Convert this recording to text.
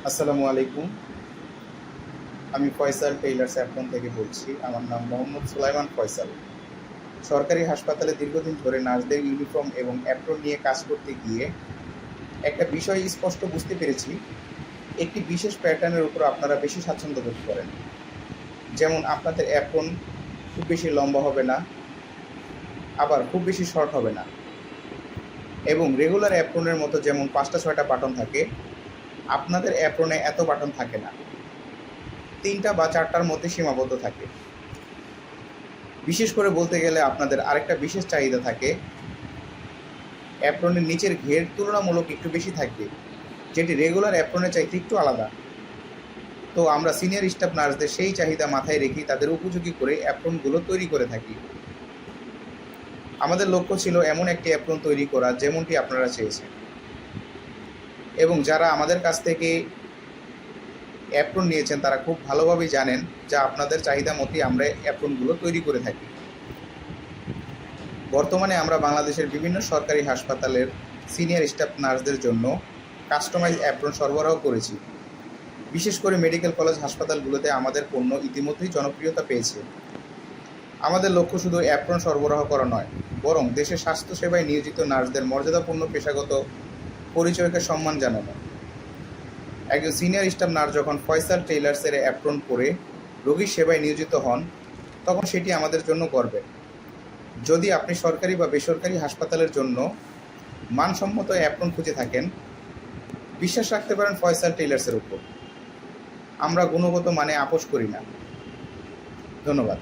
আসসালামু আলাইকুম। আমি ফয়সাল টেইলার্স অ্যাপ্রন থেকে বলছি। আমার নাম মোহাম্মদ সুলাইমান ফয়সাল। সরকারি হাসপাতালে দীর্ঘদিন ধরে নার্সদের ইউনিফর্ম এবং অ্যাপ্রন নিয়ে কাজ করতে গিয়ে একটা বিষয় স্পষ্ট বুঝতে পেরেছি, একটি বিশেষ প্যাটার্নের উপর আপনারা বেশি স্বাচ্ছন্দ্য বোধ করেন। যেমন আপনাদের অ্যাপ্রন খুব বেশি লম্বা হবে না, আবার খুব বেশি শর্ট হবে না, এবং রেগুলার অ্যাপ্রনের মতো যেমন ৫টা ৬টা বাটন থাকে, আপনাদের অ্যাপ্রনে এত বাটন থাকে না, ৩টা বা ৪টার মধ্যে সীমাবদ্ধ থাকে। বিশেষ করে বলতে গেলে আপনাদের আরেকটা বিশেষ চাহিদা থাকে, অ্যাপ্রনের নিচের ঘের তুলনামূলক একটু বেশি থাকবে, যেটি রেগুলার অ্যাপ্রনের চাইতে একটু আলাদা। তো আমরা সিনিয়র স্টাফ নার্সদের সেই চাহিদা মাথায় রেখে তাদের উপযোগী করে অ্যাপ্রনগুলো তৈরি করে থাকি। আমাদের লক্ষ্য ছিল এমন একটি অ্যাপ্রন তৈরি করা যেমনটি আপনারা চেয়েছেন, এবং যারা আমাদের কাছ থেকে অ্যাপ্রন নিয়েছেন তারা খুব ভালোভাবেই জানেন যা আপনাদের চাহিদা মতোই আমরা অ্যাপ্রনগুলো তৈরি করে থাকি। বর্তমানে আমরা বাংলাদেশের বিভিন্ন সরকারি হাসপাতালের সিনিয়র স্টাফ নার্সদের জন্য কাস্টমাইজ অ্যাপ্রন সরবরাহ করেছি। বিশেষ করে মেডিকেল কলেজ হাসপাতালগুলোতে আমাদের পণ্য ইতিমধ্যেই জনপ্রিয়তা পেয়েছে। আমাদের লক্ষ্য শুধু অ্যাপ্রন সরবরাহ করা নয়, বরং দেশের স্বাস্থ্যসেবায় নিয়োজিত নার্সদের মর্যাদাপূর্ণ পেশাগত পরিচয়কে সম্মান জানানো। একজন সিনিয়র স্টাফ নার্স যখন ফয়সাল টেইলার্সের অ্যাপ্রন পরে রোগীর সেবায় নিয়োজিত হন, তখন সেটি আমাদের জন্য গর্বের। যদি আপনি সরকারি বা বেসরকারি হাসপাতালের জন্য মানসম্মত অ্যাপ্রন খুঁজে থাকেন, বিশ্বাস রাখতে পারেন ফয়সাল টেইলার্সের উপর। আমরা গুণগত মানে আপোস করি না। ধন্যবাদ।